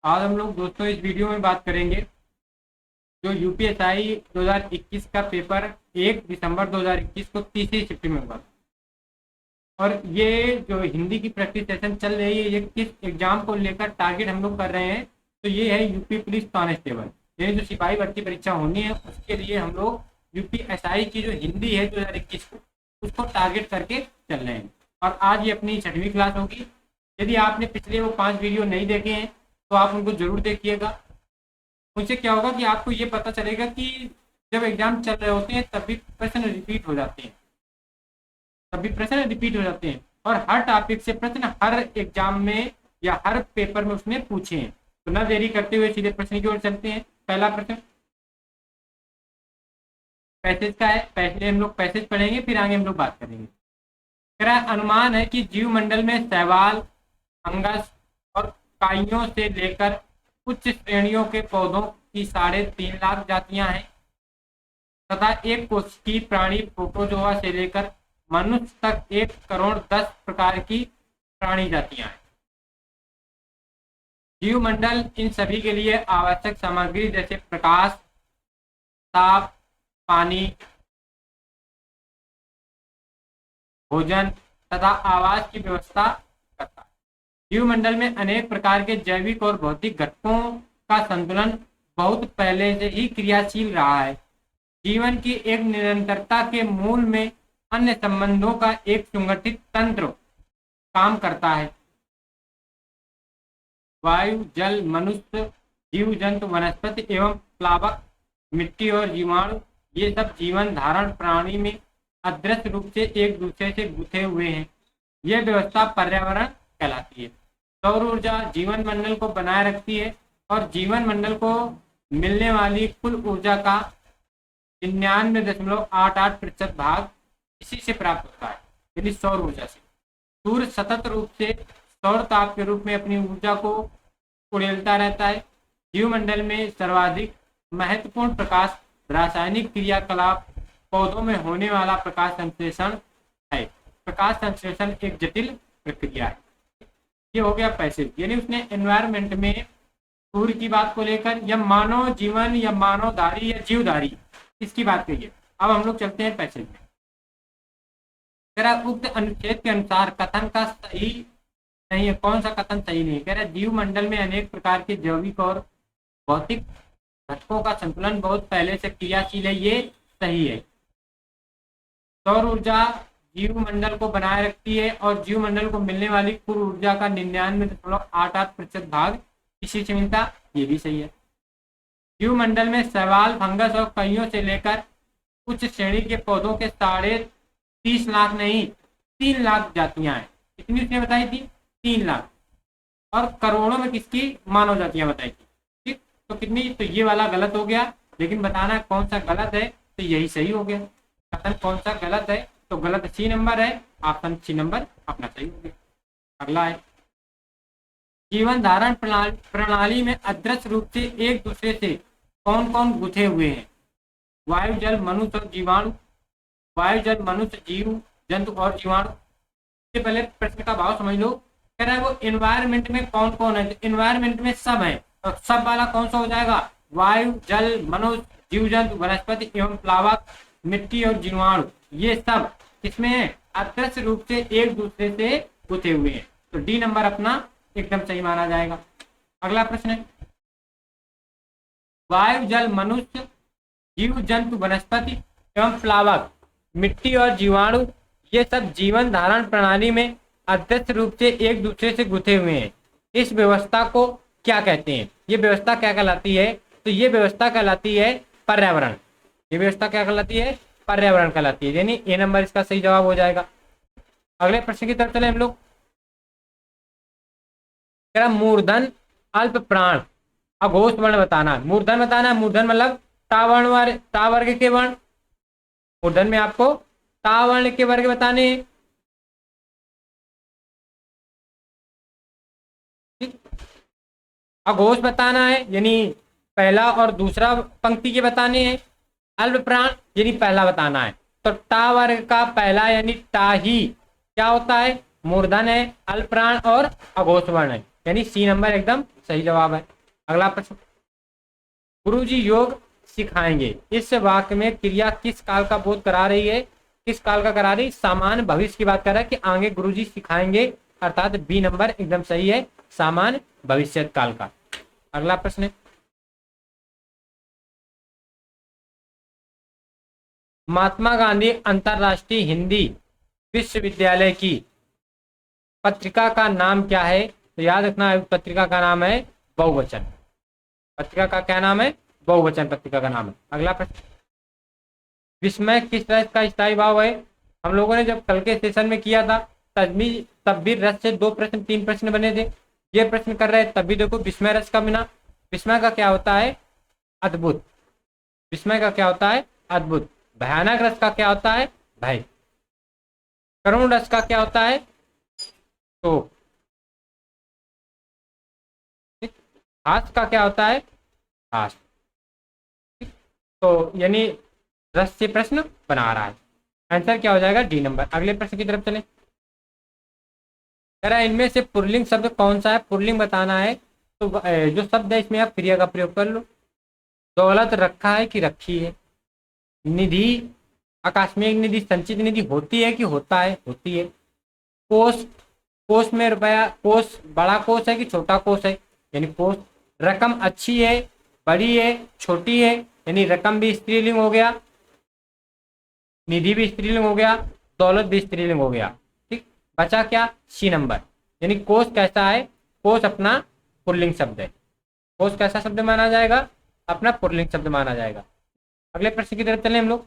आज हम लोग दोस्तों इस वीडियो में बात करेंगे जो यूपीएसआई 2021 का पेपर 1 दिसंबर 2021 को तीसरी शिफ्ट में हुआ। और ये जो हिंदी की प्रैक्टिस सेशन चल रही है, ये किस एग्जाम को लेकर टारगेट हम लोग कर रहे हैं, तो ये है यूपी पुलिस कांस्टेबल। ये जो सिपाही भर्ती परीक्षा होनी है उसके लिए हम लोग यूपीएसआई की जो हिंदी है 2021 को उसको टारगेट करके चल रहे हैं। और आज ये अपनी 6वीं क्लास होगी। यदि आपने पिछले वो 5 वीडियो नहीं देखे हैं तो आप उनको जरूर देखिएगा। उनसे क्या होगा कि आपको ये पता चलेगा कि जब एग्जाम चल रहे होते हैं तब भी प्रश्न रिपीट हो जाते हैं, और हर टॉपिक से प्रश्न हर एग्जाम में या हर पेपर में उसने पूछे हैं। तो न देरी करते हुए सीधे प्रश्न की ओर चलते हैं। पहला प्रश्न पैसेज का है। पहले हम लोग पैसेज पढ़ेंगे, फिर आगे हम लोग बात करेंगे। कह रहा है, अनुमान है कि जीव मंडल में शैवाल, फंगस और काइयों से लेकर उच्च श्रेणियों के पौधों की 3.5 लाख जातियां हैं तथा एक कोशिकीय प्राणी प्रोटोजोआ से लेकर मनुष्य तक 1 करोड़ 10 प्रकार की प्राणी जातियां हैं। जीव मंडल इन सभी के लिए आवश्यक सामग्री जैसे प्रकाश, ताप, पानी, भोजन तथा आवास की व्यवस्था करता है। जीवमंडल में अनेक प्रकार के जैविक और भौतिक घटकों का संतुलन बहुत पहले से ही क्रियाशील रहा है। जीवन की एक निरंतरता के मूल में अन्य संबंधों का एक संगठित तंत्र काम करता है। वायु, जल, मनुष्य, जीव जंतु, वनस्पति एवं प्लावक, मिट्टी और जीवाणु, ये सब जीवन धारण प्राणी में अदृश्य रूप से एक दूसरे से गुथे हुए हैं। यह व्यवस्था पर्यावरण कहलाती है। सौर ऊर्जा जीवन मंडल को बनाए रखती है और जीवन मंडल को मिलने वाली कुल ऊर्जा का 99.88% भाग इसी से प्राप्त होता है, यानी सौर ऊर्जा से। सूर्य सतत रूप से सौर ताप के रूप में अपनी ऊर्जा को उड़ेलता रहता है। जीवमंडल में सर्वाधिक महत्वपूर्ण प्रकाश रासायनिक क्रियाकलाप पौधों में होने वाला प्रकाश संश्लेषण है। प्रकाश संश्लेषण एक जटिल प्रक्रिया है। ये हो गया पैसेज, यानी उसने एनवायरमेंट में सूर्य की बात को लेकर या मानव जीवन या मानवधारी या जीवधारी इसकी बात कही है। अब हम लोग चलते हैं पैसेज में। तेरा उक्त अनुच्छेद के अनुसार कथन का सही नहीं है। कौन सा कथन सही नहीं है? कह रहा है जीव मंडल में अनेक प्रकार के जैविक और भौतिक घटकों का संतुलन बहुत पहले से क्रियाशील है। ये सही है। सौर ऊर्जा जीव मंडल को बनाए रखती है और जीव मंडल को मिलने वाली कुल ऊर्जा का 99.88% भाग इसी से मिलता। ये भी सही है। जीव मंडल में शैवाल, फंगस और कईयों से लेकर उच्च श्रेणी के पौधों के 30 लाख नहीं 3 लाख जातियां हैं। कितनी उसने बताई थी? 3 लाख। और करोड़ों में किसकी? मानव जातियां बताई थी। ठीक, तो कितनी? तो ये वाला गलत हो गया, लेकिन बताना कौन सा गलत है, तो यही सही हो गया। कथन कौन सा गलत है? तो गलत सी नंबर है, ऑप्शन सी नंबर अपना सही हो गया। अगला है, जीवन धारण प्रणाली में अदृश्य रूप से एक दूसरे से कौन कौन गुथे हुए हैं? वायु, जल, मनुष्य और जीवाणु। वायु, जल, मनुष्य, जीव जंतु और जीवाणु। इससे पहले प्रश्न का भाव समझ लो। कह रहा है वो एनवायरमेंट में कौन कौन है? तो एनवायरमेंट में सब है, और सब वाला कौन सा हो जाएगा? वायु, जल, मनुष्य, जीव जंतु, वनस्पति एवं प्लावक, मिट्टी और जीवाणु, ये सब किसमें है? अदृश्य रूप से एक दूसरे से गुथे हुए हैं। तो डी नंबर अपना एकदम सही माना जाएगा। अगला प्रश्न है, वायु, जल, मनुष्य, जीव जंतु, वनस्पति एवं प्लावक, मिट्टी और जीवाणु, ये सब जीवन धारण प्रणाली में अदृश्य रूप से एक दूसरे से गुथे हुए हैं। इस व्यवस्था को क्या कहते हैं? ये व्यवस्था क्या कहलाती है? तो ये व्यवस्था कहलाती है पर्यावरण। ये व्यवस्था क्या कहलाती है? पर्यावरण कहलाती है, यानी ए नंबर इसका सही जवाब हो जाएगा। अगले प्रश्न की तरफ चले हम लोग। मूर्धन अल्प प्राण अघोष वर्ण बताना। मूर्धन बताना, मूर्धन मतलब ता वर्ग के वर्ण। मूर्धन में आपको ता वर्ण के वर्ग बताने हैं। अघोष बताना है, यानी पहला और दूसरा पंक्ति के बताने हैं। अल्प प्राण यानी पहला बताना है। तो टा वर्ग का पहला यानी टा ही क्या होता है? मूर्धन है, अल्प प्राण और अघोष वर्ण है। यानी सी नंबर एकदम सही जवाब है। अगला प्रश्न, गुरुजी योग सिखाएंगे, इस वाक्य में क्रिया किस काल का बोध करा रही है? किस काल का करा रही है? सामान्य भविष्य की बात कर रहा है कि आगे गुरुजी सिखाएंगे, अर्थात बी नंबर एकदम सही है, सामान्य भविष्य काल का। अगला प्रश्न है, महात्मा गांधी अंतरराष्ट्रीय हिंदी विश्वविद्यालय की पत्रिका का नाम क्या है? तो याद रखना पत्रिका का नाम है बहुवचन। पत्रिका का क्या नाम है? बहुवचन पत्रिका का नाम है। अगला प्रश्न, विस्मय किस रस का स्थायी भाव है? हम लोगों ने जब कल के सेशन में किया था तब भी रस से 2 प्रश्न 3 प्रश्न बने थे। ये प्रश्न कर रहे हैं तब भी देखो विस्मय रस का बिना, विस्मय का क्या होता है? अद्भुत। विस्मय का क्या होता है? अद्भुत। भयानक रस का क्या होता है? भय। करुण रस का क्या होता है? तो हास का क्या होता है? हास। तो यानी रस से प्रश्न बना रहा है। आंसर क्या हो जाएगा? D number. अगले प्रश्न की तरफ चलें। कह रहा है इनमें से पुल्लिंग शब्द कौन सा है? पुल्लिंग बताना है तो जो शब्द है इसमें आप क्रिया का प्रयोग कर लो। दौलत रखा है कि रखी है? निधि आकस्मिक निधि संचित निधि होती है कि होता है? होती है। कोष, कोष में रुपया, कोष बड़ा कोष है कि छोटा कोष है? यानी कोष। रकम अच्छी है, बड़ी है, छोटी है? यानी रकम भी स्त्रीलिंग हो गया, निधि भी स्त्रीलिंग हो गया, दौलत भी स्त्रीलिंग हो गया। ठीक, बचा क्या? C number. यानी कोष कैसा है? कोष अपना पुल्लिंग शब्द है। कोष कैसा शब्द माना जाएगा? अपना पुल्लिंग शब्द माना जाएगा। अगले प्रश्न की तरफ चलें हम लोग।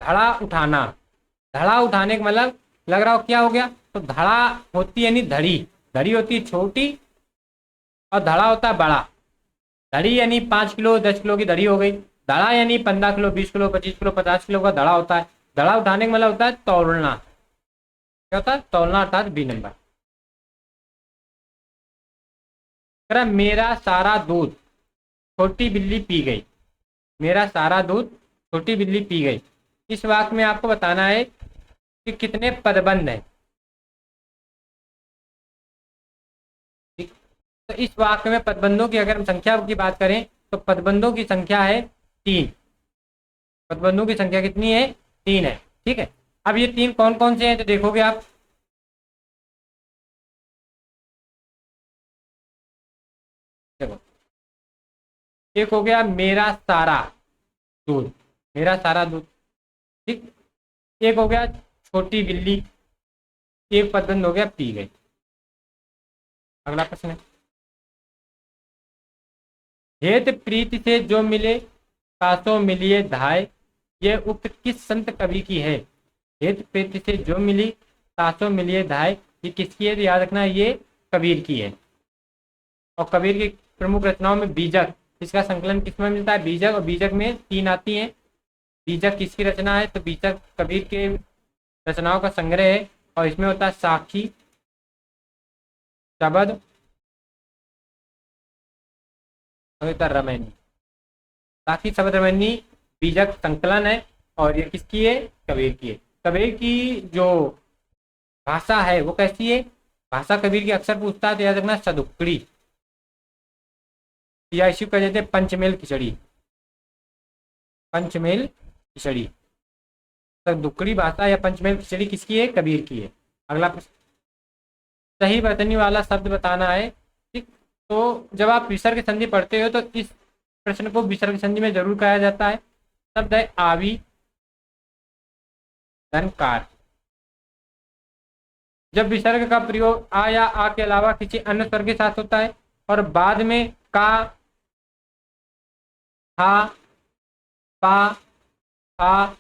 धड़ा उठाना, धड़ा उठाने का मतलब लग रहा हो क्या हो गया? तो धड़ा होती है यानी धड़ी, धड़ी होती है छोटी और धड़ा होता है बड़ा। धड़ी यानी 5 किलो 10 किलो की धड़ी हो गई, धड़ा यानी 15 किलो 20 किलो 25 किलो 50 किलो का धड़ा होता है। धड़ा उठाने का मतलब होता है तौलना। क्या होता है? तौलना, अर्थात बी नंबर। मेरा सारा दूध छोटी बिल्ली पी गई, मेरा सारा दूध छोटी बिल्ली पी गई। इस वाक्य में आपको बताना है कि कितने पदबंध हैं। ठीक? तो इस वाक्य में पदबंधों की अगर हम संख्या की बात करें तो पदबंधों की संख्या है 3। पदबंधों की संख्या कितनी है? 3 है। ठीक है, अब ये 3 कौन कौन से हैं तो देखोगे आप। देखो, एक हो गया मेरा सारा दूध, मेरा सारा दूध। ठीक, एक हो गया छोटी बिल्ली, एक पदबंध हो गया पी गई। अगला प्रश्न है, हेत प्रीति से जो मिले सासों मिलिए धाय, ये उक्त किस संत कवि की है? हेत प्रीति से जो मिली सासों मिलिए धाय, ये किसकी है? तो याद रखना ये कबीर की है। और कबीर की प्रमुख रचनाओं में बीजक, इसका संकलन किसमें मिलता है? बीजक। और बीजक में 3 आती हैं। बीजक किसकी रचना है? तो बीजक कबीर के रचनाओं का संग्रह है और इसमें होता है साखी, शबद और रमैनी। साखी, शबद, रमैनी बीजक संकलन है और ये किसकी है? कबीर की है। कबीर की जो भाषा है वो कैसी है? भाषा कबीर की अक्सर पूछता है तो याद रखना सदुक्कड़ी, या इसी को कहते हैं पंचमेल खिचड़ी। पंचमेल खिचड़ी, सदुक्कड़ी भाषा या पंचमेल खिचड़ी किसकी है? कबीर की है। अगला प्रश्न, सही वर्तनी वाला शब्द बताना है। ठीक, तो जब आप विसर्ग संधि पढ़ते हो तो इस प्रश्न को विसर्ग संधि में जरूर कहा जाता है। शब्द है आवी धनकार। जब विसर्ग का प्रयोग आ या आ के अलावा किसी अन्य स्वर के साथ होता है और बाद में का, हा, पा, आ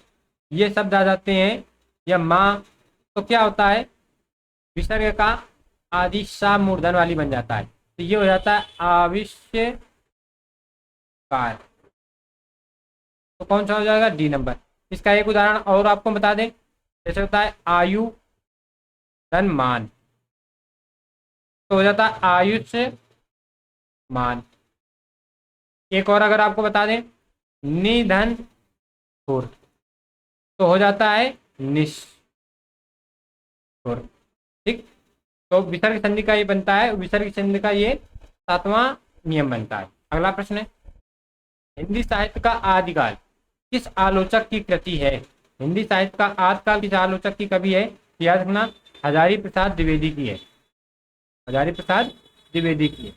ये शब्द आ जाते हैं या माँ, तो क्या होता है? विसर्ग का आदि सा मूर्धन वाली बन जाता है, तो ये हो जाता है आविष्कार। तो कौन सा हो जाएगा? D number. इसका एक उदाहरण और आपको बता दें, जैसे होता है आयु धन मान, तो हो जाता है आयुष मान। एक और अगर आपको बता दें निधन धुर, तो हो जाता है निष्ठुर। शोर। ठीक, तो विसर्ग संधि का ये बनता है, विसर्ग संधि का ये 7वां नियम बनता है। अगला प्रश्न है, हिंदी साहित्य का आदिकाल किस आलोचक की कृति है? हिंदी साहित्य का आदिकाल किस आलोचक की कवि है? याद रखना, हजारी प्रसाद द्विवेदी की है, हजारी प्रसाद द्विवेदी की है।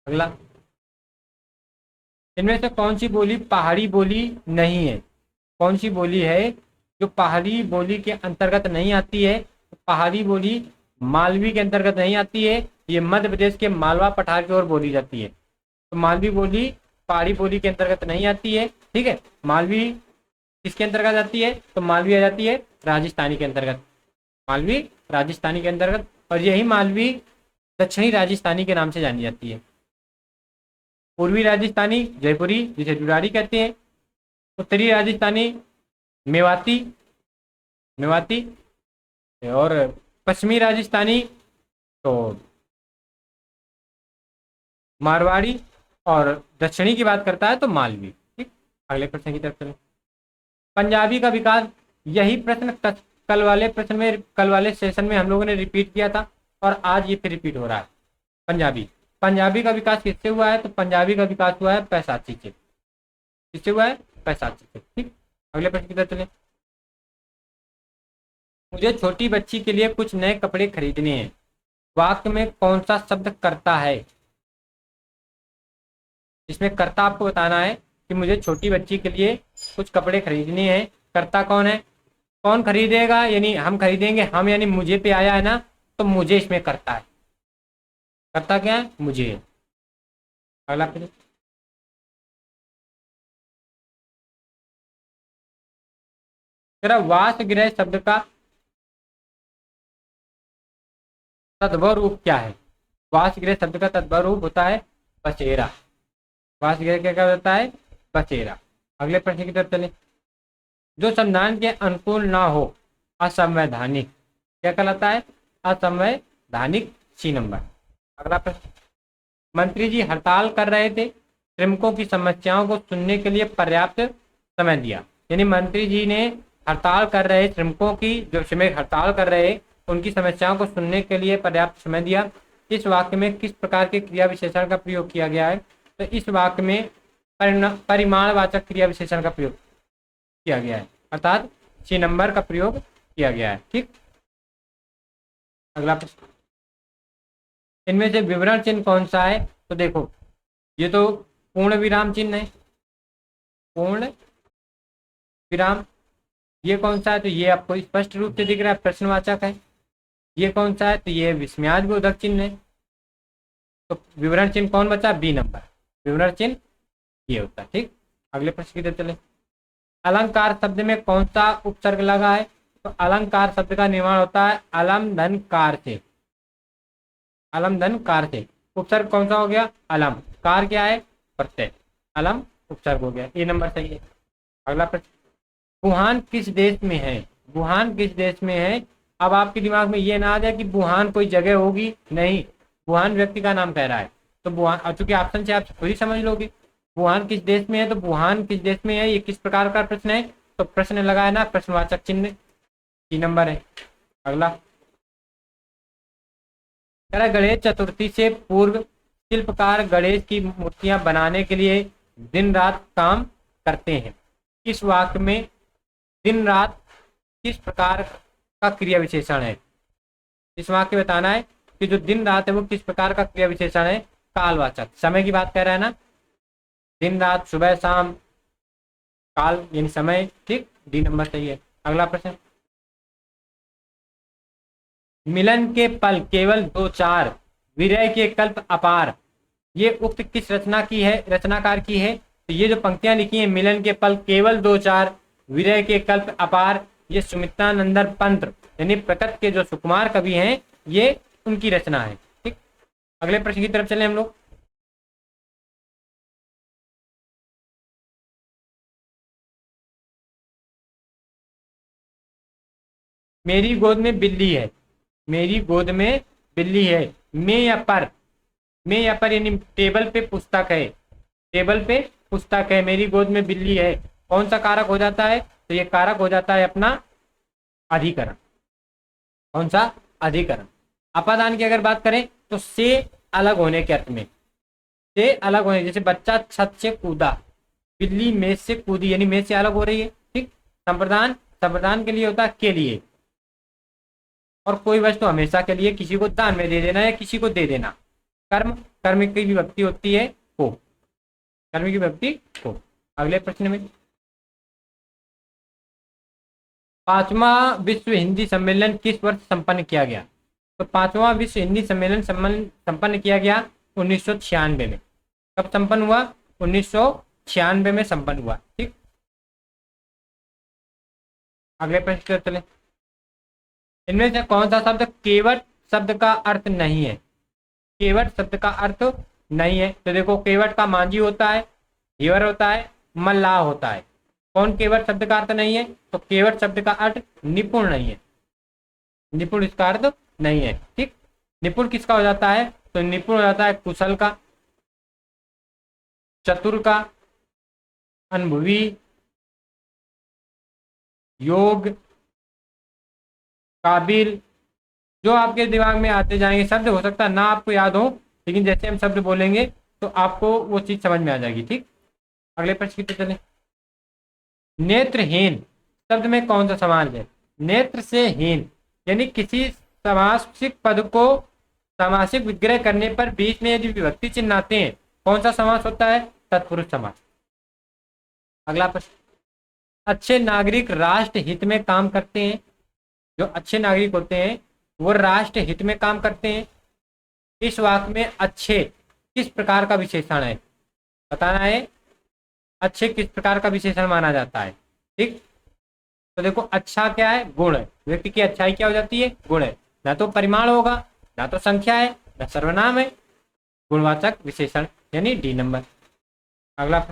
अगला, इनमें से कौन सी बोली पहाड़ी बोली नहीं है? कौन सी बोली है जो पहाड़ी बोली के अंतर्गत नहीं आती है? तो पहाड़ी बोली मालवी के अंतर्गत नहीं आती है, ये मध्य प्रदेश के मालवा पठार की ओर बोली जाती है। तो मालवी बोली पहाड़ी बोली के अंतर्गत नहीं आती है। ठीक है, मालवी किसके अंतर्गत आती है? तो मालवी आ जाती है राजस्थानी के अंतर्गत, मालवी राजस्थानी के अंतर्गत, और यही मालवी दक्षिणी राजस्थानी के नाम से जानी जाती है। पूर्वी राजस्थानी जयपुरी जिसे जुड़ाड़ी कहते हैं, उत्तरी राजस्थानी मेवाती, मेवाती, और पश्चिमी राजस्थानी तो मारवाड़ी, और दक्षिणी की बात करता है तो मालवी। ठीक, अगले प्रश्न की तरफ चलें। पंजाबी का विकास, यही प्रश्न कल वाले सेशन में हम लोगों ने रिपीट किया था और आज ये फिर रिपीट हो रहा है। पंजाबी का विकास किससे हुआ है? तो पंजाबी का विकास हुआ है पैसाची से। किससे हुआ है? पैसाची से। ठीक, अगले प्रश्न की तरफ चलें। मुझे छोटी बच्ची के लिए कुछ नए कपड़े खरीदने हैं, वाक्य में कौन सा शब्द कर्ता है? इसमें कर्ता आपको बताना है कि मुझे छोटी बच्ची के लिए कुछ कपड़े खरीदने हैं, कर्ता कौन है? कौन खरीदेगा? यानी हम खरीदेंगे, हम यानी मुझे पे आया है ना, तो मुझे इसमें कर्ता है। कर्ता क्या है? मुझे। अगला प्रश्न, तेरा वासगृह शब्द का तद्भव रूप क्या है? वासगृह शब्द का तद्भव रूप होता है बसेरा। वासगृह क्या होता है? बसेरा। अगले प्रश्न की तरफ चले। जो संविधान के अनुकूल ना हो, असंवैधानिक क्या कहलाता है? असंवैधानिक। C number. अगला प्रश्न, मंत्री जी हड़ताल कर रहे थे, श्रमिकों की समस्याओं को सुनने के लिए पर्याप्त समय दिया। यानी मंत्री जी ने हड़ताल कर रहे श्रमिकों की, जो श्रमिक हड़ताल कर रहे उनकी समस्याओं को सुनने के लिए पर्याप्त समय दिया। इस वाक्य में किस प्रकार के क्रिया विशेषण का प्रयोग किया गया है? तो इस वाक्य में परिमाणवाचक क्रिया विशेषण का प्रयोग किया गया है, अर्थात सी नंबर का प्रयोग किया गया है। ठीक, अगला प्रश्न, इनमें से विवरण चिन्ह कौन सा है? तो देखो, ये तो पूर्ण विराम चिन्ह है, पूर्ण विराम। ये कौन सा है? तो ये आपको स्पष्ट रूप से दिख रहा है, प्रश्नवाचक है। ये कौन सा है? तो ये विस्मयादिबोधक चिन्ह है। तो विवरण चिन्ह कौन बचा? बी नंबर, विवरण चिन्ह ये होता है। ठीक, अगले प्रश्न की तरफ चले। अलंकार शब्द में कौन सा उपसर्ग लगा है? तो अलंकार शब्द का निर्माण होता है अलम धन कार से, अलम धन कार से। उपसर्ग कौन सा हो गया? अलम। कार क्या है? प्रत्यय। अलम उपसर्ग हो गया, ए नंबर सही है। अगला प्रश्न, वुहान किस देश में है? वुहान किस देश में है? अब आपके दिमाग में ये ना आ जाए कि वुहान कोई जगह होगी, नहीं, वुहान व्यक्ति का नाम कह रहा है। तो वुहान, चूंकि ऑप्शन से आप खुद ही समझ लोगे वुहान किस देश में है। तो वुहान किस देश में है, ये किस प्रकार का प्रश्न है? तो प्रश्न लगा है ना, प्रश्नवाचक चिन्ह, सी नंबर है। अगला, गणेश चतुर्थी से पूर्व शिल्पकार गणेश की मूर्तियां बनाने के लिए दिन रात काम करते हैं। इस वाक्य में दिन रात किस प्रकार का क्रिया विशेषण है? इस वाक्य में बताना है कि जो दिन रात है वो किस प्रकार का क्रिया विशेषण है? कालवाचक, समय की बात कर रहा है ना, दिन रात, सुबह शाम, काल यानी समय। ठीक, डी नंबर सही है। अगला प्रश्न, मिलन के पल केवल दो चार, विरह के कल्प अपार, ये उक्त किस रचना की है, रचनाकार की है? तो ये जो पंक्तियां लिखी हैं, मिलन के पल केवल दो चार, विरह के कल्प अपार, ये सुमित्रानंदन पंत यानी प्रकृत के जो सुकुमार कवि हैं, ये उनकी रचना है। ठीक, अगले प्रश्न की तरफ चले हम लोग। मेरी गोद में बिल्ली है, मेरी गोद में बिल्ली है, में या पर, में या पर यानी टेबल पे पुस्तक है, टेबल पे पुस्तक है, मेरी गोद में बिल्ली है, कौन सा कारक हो जाता है? तो ये कारक हो जाता है अपना अधिकरण। कौन सा? अधिकरण। अपादान की अगर बात करें तो से अलग होने के अर्थ में, से अलग होने, जैसे बच्चा छत से कूदा, बिल्ली मेज से कूदी, यानी मेज से अलग हो रही है। ठीक। संप्रदान, संप्रदान के लिए होता है के लिए, और कोई वस्तु हमेशा के लिए, किसी को दान में दे देना या किसी को दे देना। कर्म, कर्म की विभक्ति होती है को, कर्म की विभक्ति को। अगले प्रश्न में, पांचवा विश्व हिंदी सम्मेलन किस वर्ष संपन्न किया गया? तो पांचवा विश्व हिंदी सम्मेलन संपन्न किया गया 1996 में। कब संपन्न हुआ? 1996 में संपन्न हुआ। ठीक। अगले प्रश्न पर चले। इनमें से कौन सा शब्द केवट शब्द का अर्थ नहीं है? केवट शब्द का अर्थ नहीं है। तो देखो, केवट का मांझी होता है, धीवर होता है, मल्लाह होता है। कौन केवट शब्द का अर्थ नहीं है? तो केवट शब्द का अर्थ निपुण नहीं है, निपुण इसका अर्थ नहीं है। ठीक। निपुण किसका हो जाता है? तो निपुण हो जाता है कुशल का, चतुर का, अनुभवी, योग, काबिल। जो आपके दिमाग में आते जाएंगे शब्द, हो सकता है ना आपको याद हो, लेकिन जैसे हम शब्द बोलेंगे तो आपको वो चीज समझ में आ जाएगी। ठीक। अगले प्रश्न की चले। नेत्रहीन शब्द में कौन सा समास है? नेत्र से हीन, यानी किसी समासिक पद को सामासिक विग्रह करने पर बीच में यदि विभक्ति चिन्ह आते हैं, कौन सा समास होता है? तत्पुरुष समास। अगला प्रश्न, अच्छे नागरिक राष्ट्र हित में काम करते हैं। जो अच्छे नागरिक होते हैं वो राष्ट्र हित में काम करते हैं। इस वाक्य में अच्छे किस प्रकार का विशेषण है? बताना है अच्छे किस प्रकार का विशेषण माना जाता है। ठीक। तो देखो, अच्छा क्या है? गुण है। व्यक्ति की अच्छाई क्या हो जाती है? गुण है। ना तो परिमाण होगा, ना तो संख्या है, ना सर्वनाम है, गुणवाचक विशेषण, यानी डी नंबर। अगला,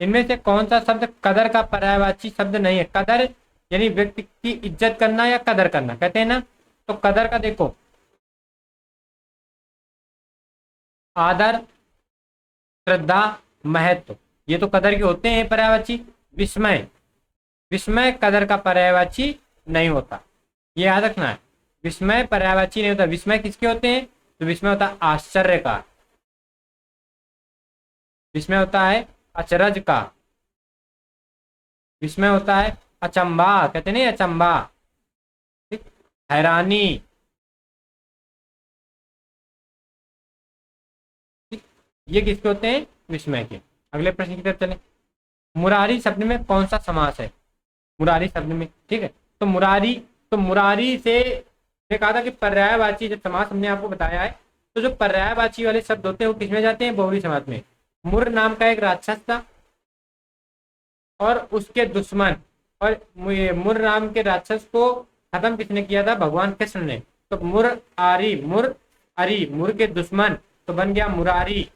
इनमें से कौन सा शब्द कदर का पर्यायवाची शब्द नहीं है? कदर यानी व्यक्ति की इज्जत करना या कदर करना, कहते हैं ना। तो कदर का देखो, आदर, श्रद्धा, महत्व, ये तो कदर के होते हैं पर्यायवाची। विस्मय, विस्मय कदर का पर्यायवाची नहीं होता, ये याद रखना है। विस्मय पर्यायवाची नहीं होता। विस्मय किसके होते हैं? तो विस्मय होता है आश्चर्य का, विस्मय होता है अचरज का, विस्मय होता है अचंबा, कहते नहीं अचंबा, हैरानी। ये किसके होते हैं? विस्मय के। अगले प्रश्न की तरफ चलें। मुरारी शब्द में कौन सा समास है? मुरारी शब्द में, ठीक है, तो मुरारी, तो मुरारी से मैंने कहा था कि पर्यायवाची जब समास हमने आपको बताया है, तो जो पर्यायवाची वाले शब्द होते हैं वो किसमें जाते हैं? बहुव्रीहि समास में। मुर नाम का एक राक्षस था और उसके दुश्मन, और मुर नाम के राक्षस को खत्म किसने किया था? भगवान कृष्ण ने। तो मुर आरी, मुर अरी, मुर के दुश्मन, तो बन गया मुरारी,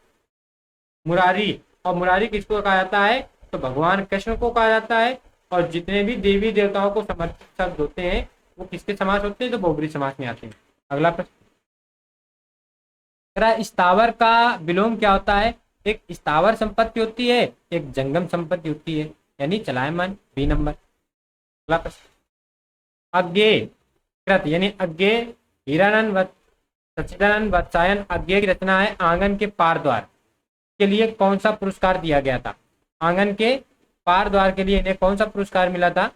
मुरारी। और मुरारी किसको कहा जाता है? तो भगवान कृष्ण को कहा जाता है। और जितने भी देवी देवताओं को समर्पित शब्द होते हैं वो किसके समास होते हैं? तो बहुव्रीहि समास में आते हैं। अगला प्रश्न, स्थावर का विलोम क्या होता है? एक स्थावर संपत्ति होती है, एक जंगम संपत्ति होती है, यानी चलायमान, बी नंबर। अगला प्रश्न, अज्ञेय कृत, यानी अज्ञेय, हिरानंद सच्चिदानंद वात्स्यायन अज्ञेय की रचना है आंगन के पार द्वार के लिए कौन सा पुरस्कार दिया गया था? आंगन के पार द्वार के लिए इन्हें कौन सा पुरस्कार मिला था?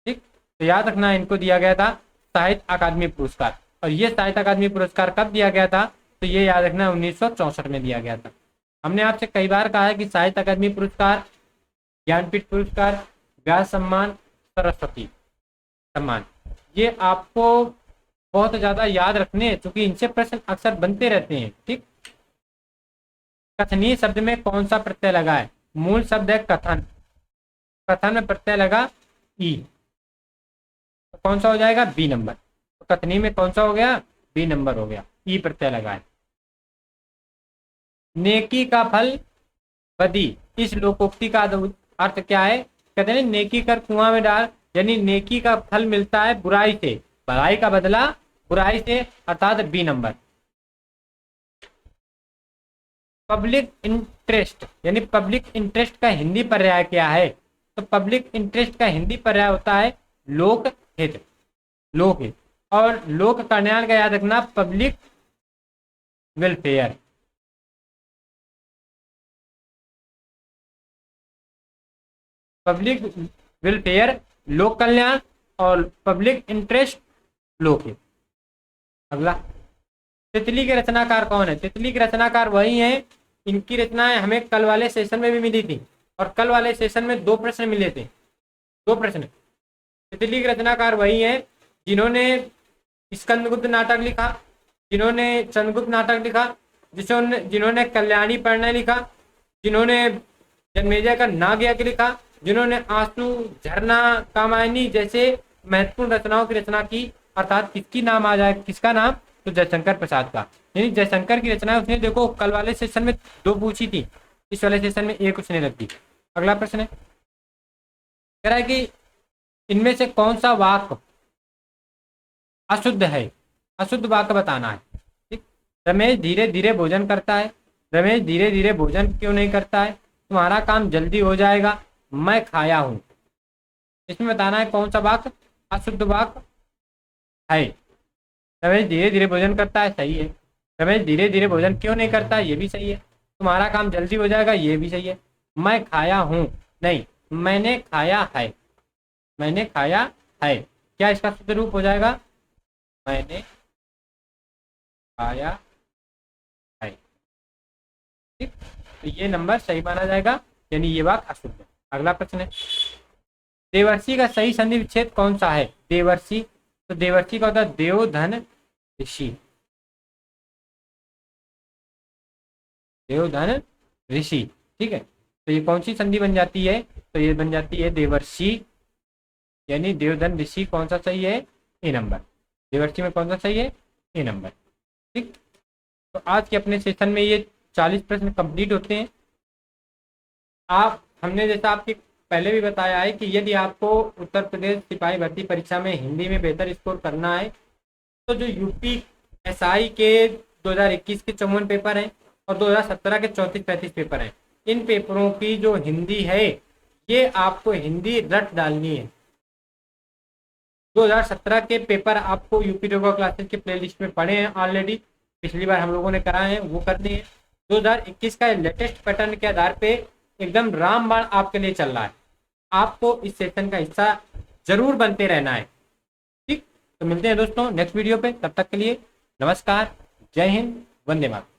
ठीक, तो याद रखना, इनको दिया गया था साहित्य अकादमी पुरस्कार। और ये साहित्य अकादमी पुरस्कार कब दिया गया था? तो ये याद रखना 1964 में दिया गया था। हमने आपसे कई बार कहा है कि साहित्य अकादमी पुरस्कार, ज्ञानपीठ पुरस्कार, व्यास सम्मान, सरस्वती सम्मान, ये आपको बहुत ज्यादा याद रखने हैं क्योंकि इनसे प्रश्न अक्सर बनते रहते हैं। ठीक। कथनीय शब्द में कौन सा प्रत्यय लगा है? मूल शब्द है कथन, कथन में प्रत्यय लगा ई, तो कौन सा हो जाएगा? B number. तो कथनीय में कौन सा हो गया? बी नंबर हो गया, ई प्रत्यय लगा है। नेकी का फल बदी, इस लोकोक्ति का अर्थ क्या है? कहते हैं नेकी कर कुआं में डाल, यानी नेकी का फल मिलता है बुराई से, भलाई का बदला बुराई से, अर्थात बी नंबर। पब्लिक इंटरेस्ट, यानी पब्लिक इंटरेस्ट का हिंदी पर्याय क्या है? तो पब्लिक इंटरेस्ट का हिंदी पर्याय होता है लोक हित, लोक हित। और लोक कल्याण का याद रखना पब्लिक वेलफेयर। पब्लिक वेलफेयर लोक कल्याण और पब्लिक इंटरेस्ट लोक हित। अगला, तितली के रचनाकार कौन है? तितली के रचनाकार वही हैं, इनकी रचनाएं हमें कल वाले सेशन में भी मिली थी और कल वाले सेशन में 2 प्रश्न मिले थे, 2 प्रश्न। तितली के रचनाकार वही हैं जिन्होंने स्कंदगुप्त नाटक लिखा, जिन्होंने चंद्रगुप्त नाटक लिखा, जिन्होंने कल्याणी परिणय लिखा, जिन्होंने जन्मेजय का नागयज्ञ लिखा, जिन्होंने आंसू, झरना, कामायनी जैसे महत्वपूर्ण रचनाओं की रचना की। अर्थात किसकी नाम आ जाए, किसका नाम? तो जयशंकर प्रसाद का। यानी जयशंकर की रचना उसने देखो कल वाले सेशन में 2 पूछी थी, इस वाले सेशन में 1 पूछने लगी। अगला प्रश्न है, कह रहा है कि इनमें से कौन सा वाक्य अशुद्ध है? अशुद्ध वाक्य बताना है। ठीक, रमेश धीरे धीरे भोजन करता है। रमेश धीरे धीरे भोजन क्यों नहीं करता है? तुम्हारा काम जल्दी हो जाएगा, मैं खाया हूं। इसमें बताना है कौन सा वाक्य अशुद्ध वाक्य है। रमेश धीरे धीरे भोजन करता है, सही है। रमेश धीरे धीरे भोजन क्यों नहीं करता है, ये भी सही है। तुम्हारा काम जल्दी हो जाएगा, ये भी सही है। मैं खाया हूं नहीं, मैंने खाया है। मैंने खाया है, क्या इसका शुद्ध रूप हो जाएगा? मैंने खाया है। ठीक, तो ये नंबर सही माना जाएगा, यानी ये वाक्य अशुद्ध है। अगला प्रश्न है, देवर्षि का सही संधि विच्छेद कौन सा है? देवर्षि, तो देवर्षि का होता है देव धन ऋषि। देव धन ऋषि, ठीक है। तो ये कौन सी संधि बन जाती है? तो ये बन जाती है देवर्षि, यानी देवधन ऋषि। कौन सा सही है? ए नंबर। देवर्षि में कौन सा सही है? ए नंबर। ठीक, तो आज के अपने सेशन में ये 40 प्रश्न कंप्लीट होते हैं। आप, हमने जैसा आपके पहले भी बताया है कि यदि आपको उत्तर प्रदेश सिपाही भर्ती परीक्षा में हिंदी में बेहतर स्कोर करना है तो जो यूपी एसआई के 2021 के 54 पेपर हैं और 2017 के 34-35 पेपर हैं, इन पेपरों की जो हिंदी है ये आपको हिंदी रट डालनी है। 2017 के पेपर आपको यूपी योगा क्लासेस के प्लेलिस्ट में पढ़े हैं ऑलरेडी, पिछली बार हम लोगों ने कराए हैं, वो करने हैं। 2021 का लेटेस्ट पैटर्न के आधार पे एकदम रामबाण आपके लिए चल रहा है। आपको इस सेशन का हिस्सा जरूर बनते रहना है। ठीक, तो मिलते हैं दोस्तों नेक्स्ट वीडियो पे, तब तक के लिए नमस्कार, जय हिंद, वंदे मातरम।